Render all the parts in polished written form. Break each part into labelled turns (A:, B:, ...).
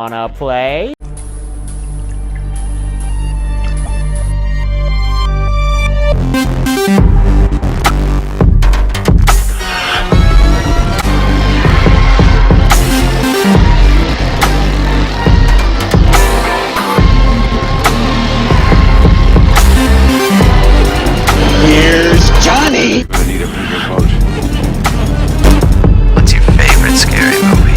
A: Wanna play?
B: Here's Johnny!
C: I need a bigger boat.
D: What's your favorite scary movie?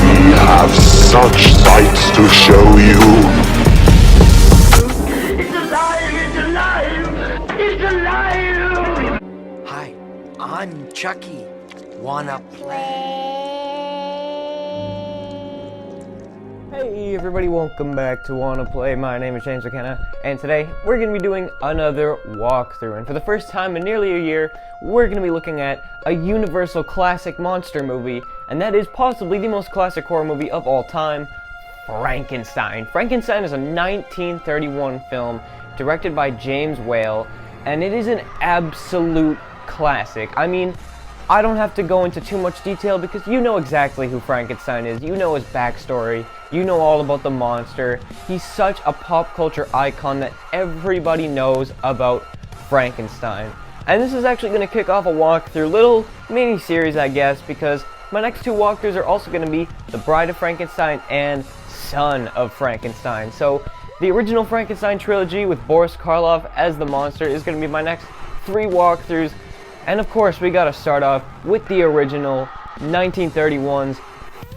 C: We have such sights to show you.
B: It's alive! It's alive! It's alive!
D: Hi, I'm Chucky. Wanna play?
A: Hey everybody, welcome back to Wanna Play. My name is James McKenna, and today we're going to be doing another walkthrough. And for the first time in nearly a year, we're going to be looking at a universal classic monster movie, and that is possibly the most classic horror movie of all time, Frankenstein. Frankenstein is a 1931 film directed by James Whale, and it is an absolute classic. I mean, I don't have to go into too much detail because you know exactly who Frankenstein is. You know his backstory. You know all about the monster. He's such a pop culture icon that everybody knows about Frankenstein. And this is actually going to kick off a walkthrough, little mini-series I guess, because my next two walkthroughs are also going to be The Bride of Frankenstein and Son of Frankenstein. So the original Frankenstein trilogy with Boris Karloff as the monster is going to be my next three walkthroughs. And of course, we gotta start off with the original 1931's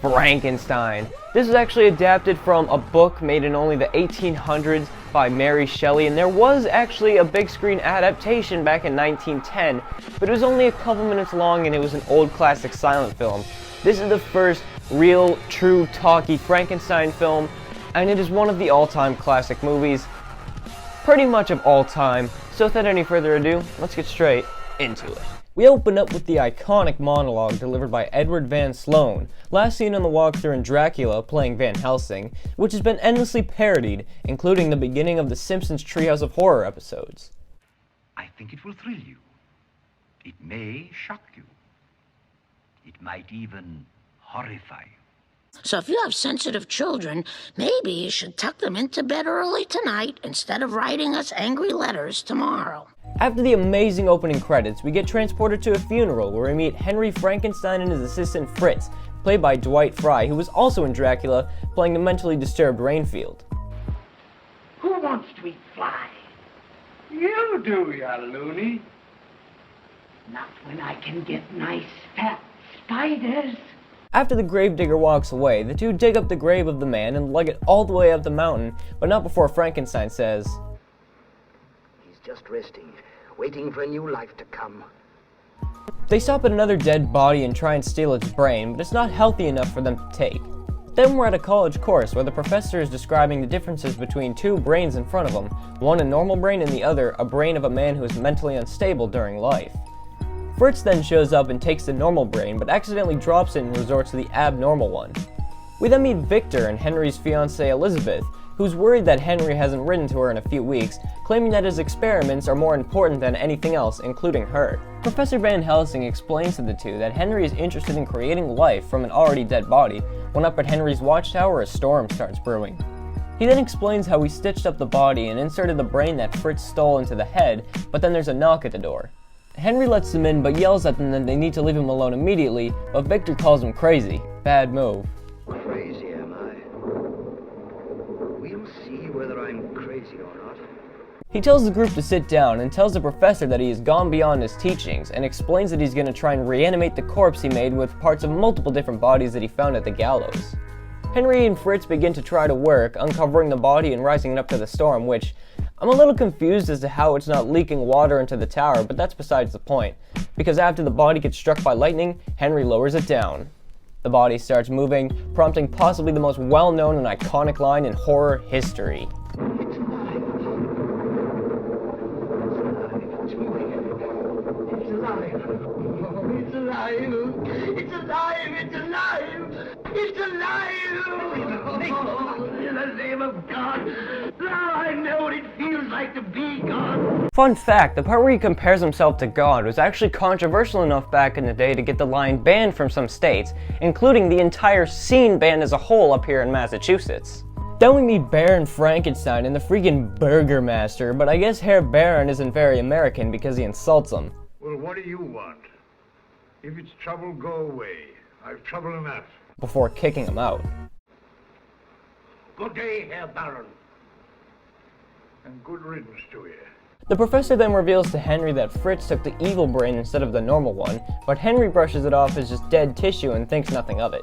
A: Frankenstein. This is actually adapted from a book made in only the 1800s by Mary Shelley, and there was actually a big screen adaptation back in 1910, but it was only a couple minutes long and it was an old classic silent film. This is the first real, true, talky Frankenstein film, and it is one of the all-time classic movies, pretty much of all time. So without any further ado, let's get straight into it. We open up with the iconic monologue delivered by Edward Van Sloan, last seen on the walkthrough in Dracula playing Van Helsing, which has been endlessly parodied, including the beginning of the Simpsons Treehouse of Horror episodes.
E: I think it will thrill you. It may shock you. It might even horrify you.
F: So if you have sensitive children, maybe you should tuck them into bed early tonight instead of writing us angry letters tomorrow.
A: After the amazing opening credits, we get transported to a funeral where we meet Henry Frankenstein and his assistant Fritz, played by Dwight Fry, who was also in Dracula, playing the mentally disturbed Rainfield.
B: Who wants to eat fly? You do, ya loony. Not when I can get nice fat spiders.
A: After the gravedigger walks away, the two dig up the grave of the man and lug it all the way up the mountain, but not before Frankenstein says,
G: "He's just resting, waiting for a new life to come."
A: They stop at another dead body and try and steal its brain, but it's not healthy enough for them to take. Then we're at a college course where the professor is describing the differences between two brains in front of him, one a normal brain and the other a brain of a man who is mentally unstable during life. Fritz then shows up and takes the normal brain, but accidentally drops it and resorts to the abnormal one. We then meet Victor and Henry's fiancée Elizabeth, who's worried that Henry hasn't written to her in a few weeks, claiming that his experiments are more important than anything else, including her. Professor Van Helsing explains to the two that Henry is interested in creating life from an already dead body, when up at Henry's watchtower a storm starts brewing. He then explains how he stitched up the body and inserted the brain that Fritz stole into the head, but then there's a knock at the door. Henry lets them in but yells at them that they need to leave him alone immediately, but Victor calls him crazy. Bad move.
G: Crazy, am I? We'll see whether I'm crazy or not.
A: He tells the group to sit down and tells the professor that he has gone beyond his teachings and explains that he's going to try and reanimate the corpse he made with parts of multiple different bodies that he found at the gallows. Henry and Fritz begin to try to work, uncovering the body and rising it up to the storm, which I'm a little confused as to how it's not leaking water into the tower, but that's besides the point, because after the body gets struck by lightning, Henry lowers it down. The body starts moving, prompting possibly the most well-known and iconic line in horror history.
G: It's alive. It's moving. It's alive.
B: It's alive. It's alive. It's alive. It's alive. In the name of God, now I know what it feels like to be God.
A: Fun fact, the part where he compares himself to God was actually controversial enough back in the day to get the line banned from some states, including the entire scene banned as a whole up here in Massachusetts. Then we meet Baron Frankenstein and the freaking Burger Master, but I guess Herr Baron isn't very American because he insults him.
H: Well, what do you want? If it's trouble, go away. I've trouble enough.
A: Before kicking him out.
H: Good day, Herr Baron. And good riddance to you.
A: The professor then reveals to Henry that Fritz took the evil brain instead of the normal one, but Henry brushes it off as just dead tissue and thinks nothing of it.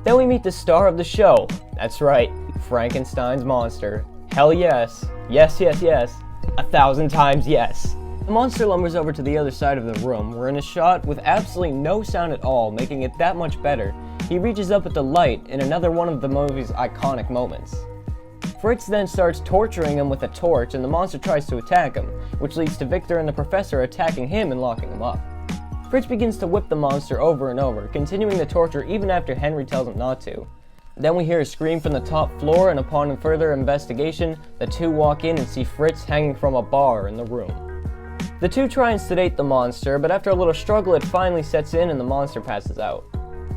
A: Then we meet the star of the show. That's right, Frankenstein's monster. Hell yes. Yes, yes, yes. 1,000 times yes. The monster lumbers over to the other side of the room. We're in a shot with absolutely no sound at all, making it that much better. He reaches up at the light in another one of the movie's iconic moments. Fritz then starts torturing him with a torch, and the monster tries to attack him, which leads to Victor and the professor attacking him and locking him up. Fritz begins to whip the monster over and over, continuing the torture even after Henry tells him not to. Then we hear a scream from the top floor, and upon further investigation, the two walk in and see Fritz hanging from a bar in the room. The two try and sedate the monster, but after a little struggle it finally sets in and the monster passes out.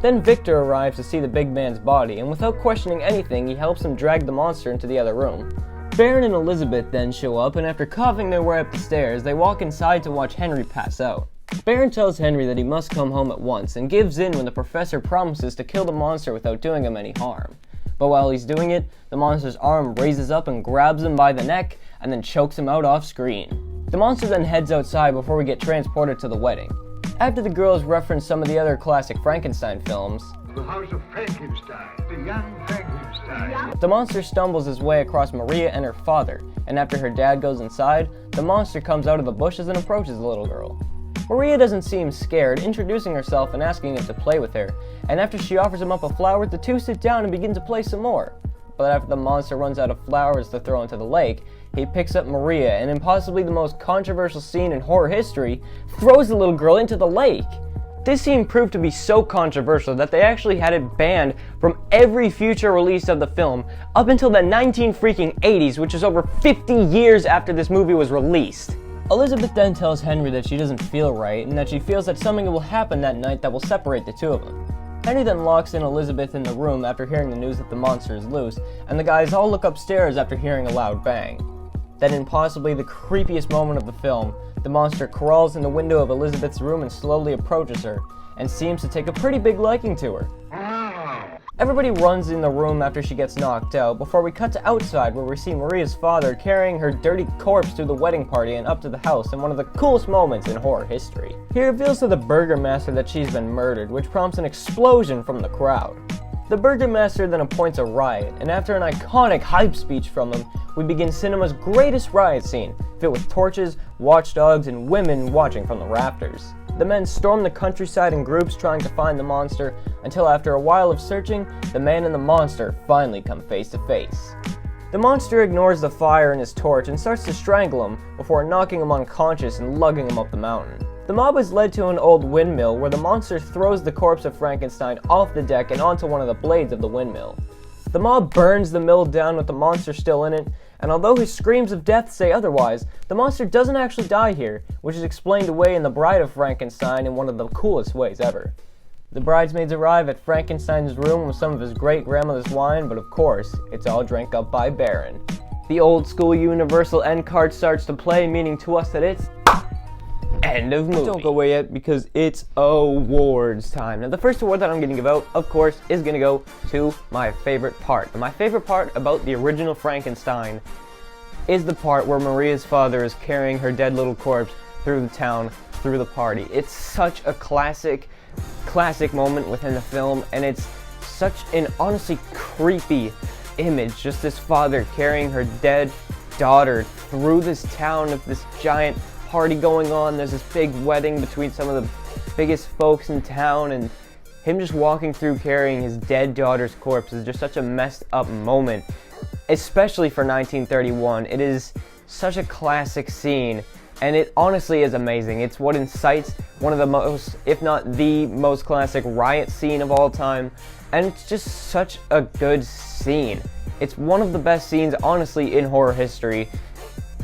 A: Then Victor arrives to see the big man's body, and without questioning anything, he helps him drag the monster into the other room. Baron and Elizabeth then show up, and after coughing their way up the stairs, they walk inside to watch Henry pass out. Baron tells Henry that he must come home at once, and gives in when the professor promises to kill the monster without doing him any harm. But while he's doing it, the monster's arm raises up and grabs him by the neck, and then chokes him out off screen. The monster then heads outside before we get transported to the wedding. After the girls reference some of the other classic Frankenstein films,
H: The House of Frankenstein. The young Frankenstein.
A: the monster stumbles his way across Maria and her father, and after her dad goes inside, the monster comes out of the bushes and approaches the little girl. Maria doesn't seem scared, introducing herself and asking him to play with her, and after she offers him up a flower, the two sit down and begin to play some more. But after the monster runs out of flowers to throw into the lake, he picks up Maria and in possibly the most controversial scene in horror history, throws the little girl into the lake. This scene proved to be so controversial that they actually had it banned from every future release of the film up until the 1980s, which is over 50 years after this movie was released. Elizabeth then tells Henry that she doesn't feel right and that she feels that something will happen that night that will separate the two of them. Henry then locks in Elizabeth in the room after hearing the news that the monster is loose, and the guys all look upstairs after hearing a loud bang. Then in possibly the creepiest moment of the film, the monster crawls in the window of Elizabeth's room and slowly approaches her, and seems to take a pretty big liking to her. Everybody runs in the room after she gets knocked out, before we cut to outside where we see Maria's father carrying her dirty corpse to the wedding party and up to the house in one of the coolest moments in horror history. He reveals to the Burger Master that she's been murdered, which prompts an explosion from the crowd. The Burger Master then appoints a riot, and after an iconic hype speech from him, we begin cinema's greatest riot scene, filled with torches, watchdogs, and women watching from the rafters. The men storm the countryside in groups trying to find the monster, until after a while of searching, the man and the monster finally come face to face. The monster ignores the fire in his torch and starts to strangle him before knocking him unconscious and lugging him up the mountain. The mob is led to an old windmill where the monster throws the corpse of Frankenstein off the deck and onto one of the blades of the windmill. The mob burns the mill down with the monster still in it, and although his screams of death say otherwise, the monster doesn't actually die here, which is explained away in The Bride of Frankenstein in one of the coolest ways ever. The bridesmaids arrive at Frankenstein's room with some of his great-grandmother's wine, but of course, it's all drank up by Baron. The old school universal end card starts to play, meaning to us that it's end of movie. Don't go away yet because it's awards time. Now the first award that I'm going to give out, of course, is going to go to my favorite part. And my favorite part about the original Frankenstein is the part where Maria's father is carrying her dead little corpse through the town, through the party. It's such a classic moment within the film, and it's such an honestly creepy image. Just this father carrying her dead daughter through this town with this giant party going on. There's this big wedding between some of the biggest folks in town, and him just walking through carrying his dead daughter's corpse is just such a messed up moment, especially for 1931. It is such a classic scene, and it honestly is amazing. It's what incites one of the most, if not the most classic riot scene of all time, and it's just such a good scene. It's one of the best scenes, honestly, in horror history,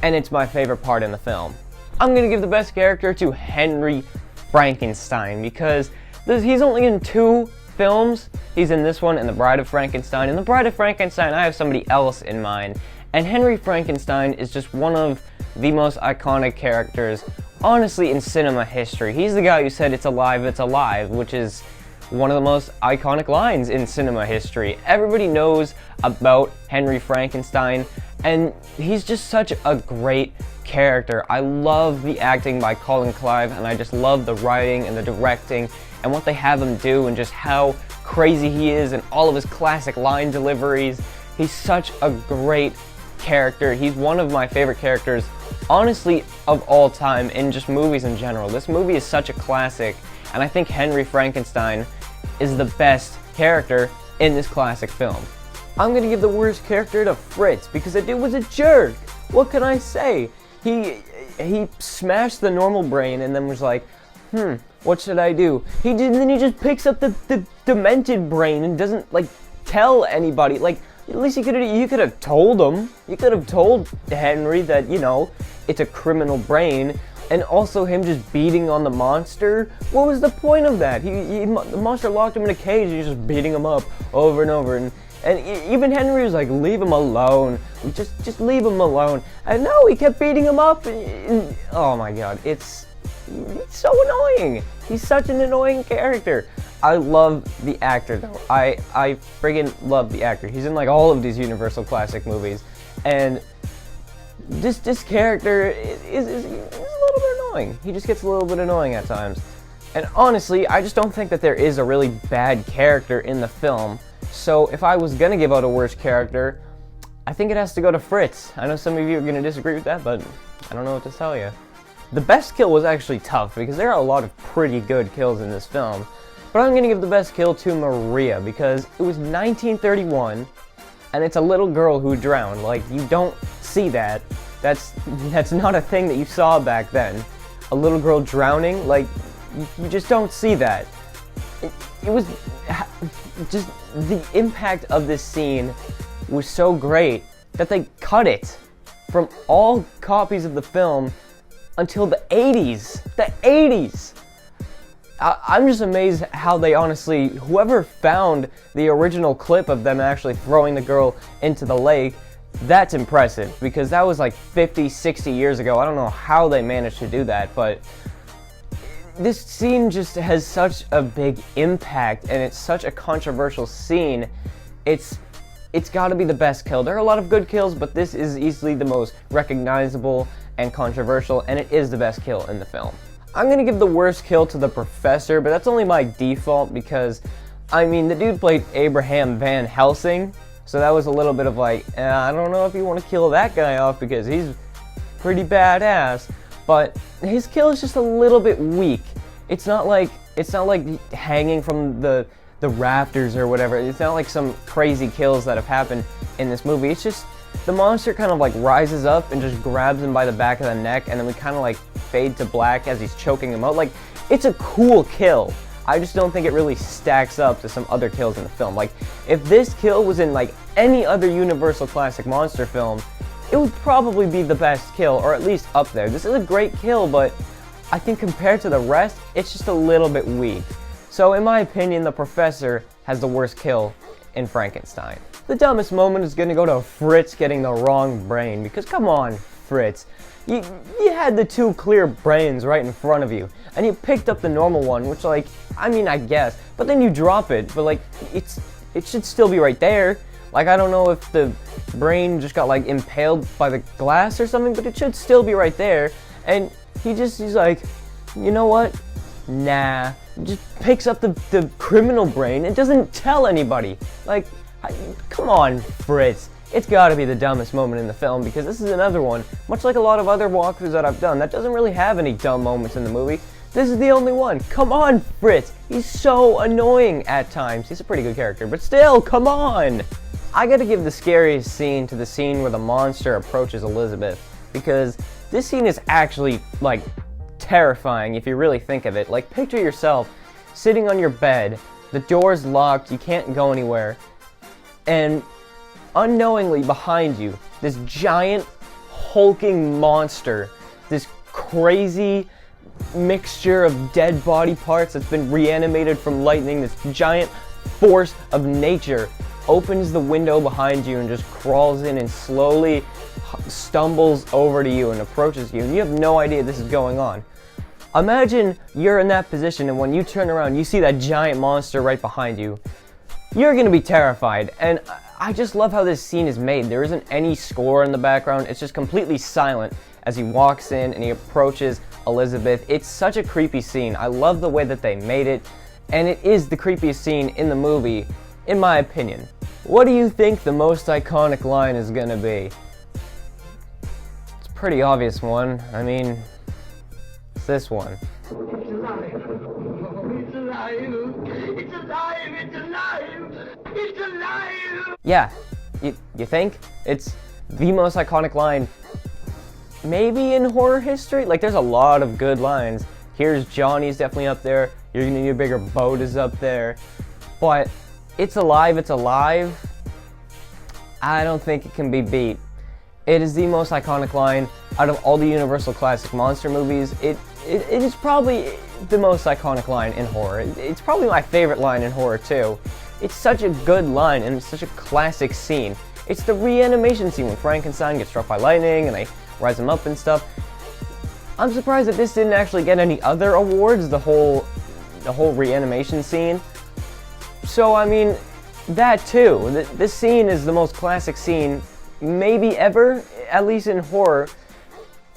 A: and it's my favorite part in the film. I'm gonna give the best character to Henry Frankenstein, because he's only in 2 films. He's in this one and The Bride of Frankenstein. In The Bride of Frankenstein, I have somebody else in mind, and Henry Frankenstein is just one of the most iconic characters, honestly, in cinema history. He's the guy who said, "It's alive, it's alive," which is one of the most iconic lines in cinema history. Everybody knows about Henry Frankenstein, and he's just such a great character. I love the acting by Colin Clive, and I just love the writing and the directing and what they have him do, and just how crazy he is and all of his classic line deliveries. He's such a great character. He's one of my favorite characters, honestly, of all time, in just movies in general. This movie is such a classic, and I think Henry Frankenstein is the best character in this classic film. I'm gonna give the worst character to Fritz, because the dude was a jerk. What can I say? He smashed the normal brain and then was like, what should I do? Then he just picks up the demented brain and doesn't, like, tell anybody. Like, at least you could have told him. You could have told Henry that, you know, it's a criminal brain. And also him just beating on the monster. What was the point of that? The monster locked him in a cage and he's just beating him up over and over. And even Henry was like, leave him alone. Just leave him alone. And no, he kept beating him up. And oh my god, it's so annoying. He's such an annoying character. I love the actor though. I friggin' love the actor. He's in like all of these Universal classic movies. And this character is a little bit annoying. He just gets a little bit annoying at times. And honestly, I just don't think that there is a really bad character in the film. So if I was gonna give out a worst character, I think it has to go to Fritz. I know some of you are gonna disagree with that, but I don't know what to tell you. The best kill was actually tough, because there are a lot of pretty good kills in this film. But I'm gonna give the best kill to Maria, because it was 1931, and it's a little girl who drowned. Like, you don't see that. That's not a thing that you saw back then. A little girl drowning, like, you just don't see that. It was just, the impact of this scene was so great that they cut it from all copies of the film until the 80s. The 80s! I'm just amazed how they honestly, whoever found the original clip of them actually throwing the girl into the lake, that's impressive, because that was like 50, 60 years ago. I don't know how they managed to do that, but this scene just has such a big impact, and it's such a controversial scene. It's got to be the best kill. There are a lot of good kills, but this is easily the most recognizable and controversial, and it is the best kill in the film. I'm gonna give the worst kill to the Professor, but that's only my default because, I mean, the dude played Abraham Van Helsing, so that was a little bit of like, I don't know if you want to kill that guy off because he's pretty badass, but his kill is just a little bit weak. It's not like hanging from the rafters or whatever. It's not like some crazy kills that have happened in this movie. It's just the monster kind of like rises up and just grabs him by the back of the neck, and then we kind of like fade to black as he's choking him out. Like, it's a cool kill. I just don't think it really stacks up to some other kills in the film. Like, if this kill was in like any other Universal classic monster film, it would probably be the best kill, or at least up there. This is a great kill, but I think compared to the rest, it's just a little bit weak. So in my opinion, the Professor has the worst kill in Frankenstein. The dumbest moment is gonna go to Fritz getting the wrong brain, because come on, Fritz. You had the two clear brains right in front of you, and you picked up the normal one, which, like, I mean, I guess, but then you drop it, but like, it should still be right there. Like, I don't know if the brain just got like impaled by the glass or something, but it should still be right there. And he's like, you know what? Nah. Just picks up the criminal brain and doesn't tell anybody. Like, come on, Fritz. It's gotta be the dumbest moment in the film, because this is another one, much like a lot of other walkthroughs that I've done, that doesn't really have any dumb moments in the movie. This is the only one. Come on, Fritz. He's so annoying at times. He's a pretty good character, but still, come on. I gotta give the scariest scene to the scene where the monster approaches Elizabeth, because this scene is actually, like, terrifying if you really think of it. Like, picture yourself sitting on your bed, the door's locked, you can't go anywhere, and unknowingly behind you, this giant, hulking monster, this crazy mixture of dead body parts that's been reanimated from lightning, this giant force of nature opens the window behind you and just crawls in and slowly stumbles over to you and approaches you, and you have no idea this is going on. Imagine you're in that position, and when you turn around, you see that giant monster right behind you. You're gonna be terrified, and I just love how this scene is made. There isn't any score in the background, it's just completely silent as he walks in and he approaches Elizabeth. It's such a creepy scene. I love the way that they made it, and it is the creepiest scene in the movie, in my opinion. What do you think the most iconic line is gonna be? It's a pretty obvious one. I mean, it's this one.
B: It's alive. Oh, it's alive. It's alive. It's alive. It's alive.
A: Yeah, you think? It's the most iconic line maybe in horror history? Like, there's a lot of good lines. Here's Johnny's definitely up there. You're gonna need a bigger boat is up there. But it's alive, it's alive. I don't think it can be beat. It is the most iconic line out of all the Universal classic monster movies. It is probably the most iconic line in horror. It's probably my favorite line in horror too. It's such a good line and it's such a classic scene. It's the reanimation scene when Frankenstein gets struck by lightning and they rise him up and stuff. I'm surprised that this didn't actually get any other awards, the whole reanimation scene. So I mean, that too. This scene is the most classic scene maybe ever, at least in horror,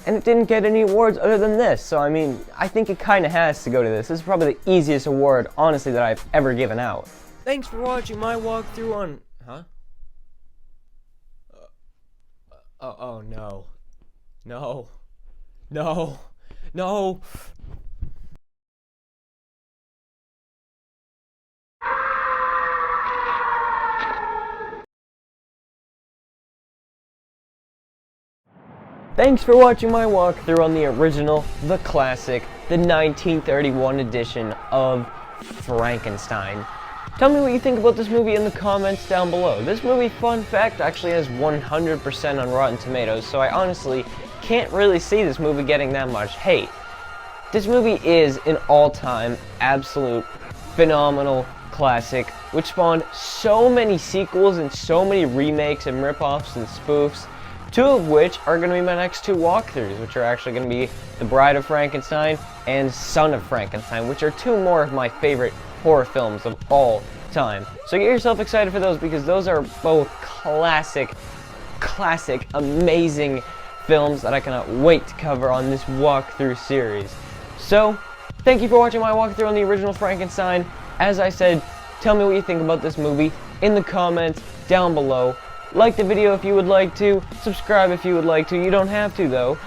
A: and it didn't get any awards other than this. So I mean, I think it kind of has to go to this. This is probably the easiest award, honestly, that I've ever given out. Thanks for watching my walkthrough on... Huh? Oh no. No. No. No. Thanks for watching my walkthrough on the original, the classic, the 1931 edition of Frankenstein. Tell me what you think about this movie in the comments down below. This movie, fun fact, actually has 100% on Rotten Tomatoes, so I honestly can't really see this movie getting that much hate. This movie is an all-time, absolute, phenomenal classic, which spawned so many sequels and so many remakes and rip-offs and spoofs, two of which are going to be my next two walkthroughs, which are actually going to be The Bride of Frankenstein and Son of Frankenstein, which are two more of my favorite horror films of all time. So get yourself excited for those, because those are both classic, amazing films that I cannot wait to cover on this walkthrough series. So, thank you for watching my walkthrough on the original Frankenstein. As I said, tell me what you think about this movie in the comments down below. Like the video if you would like to, subscribe if you would like to, you don't have to though.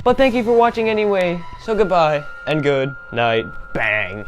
A: But thank you for watching anyway, so goodbye, and good night, bang.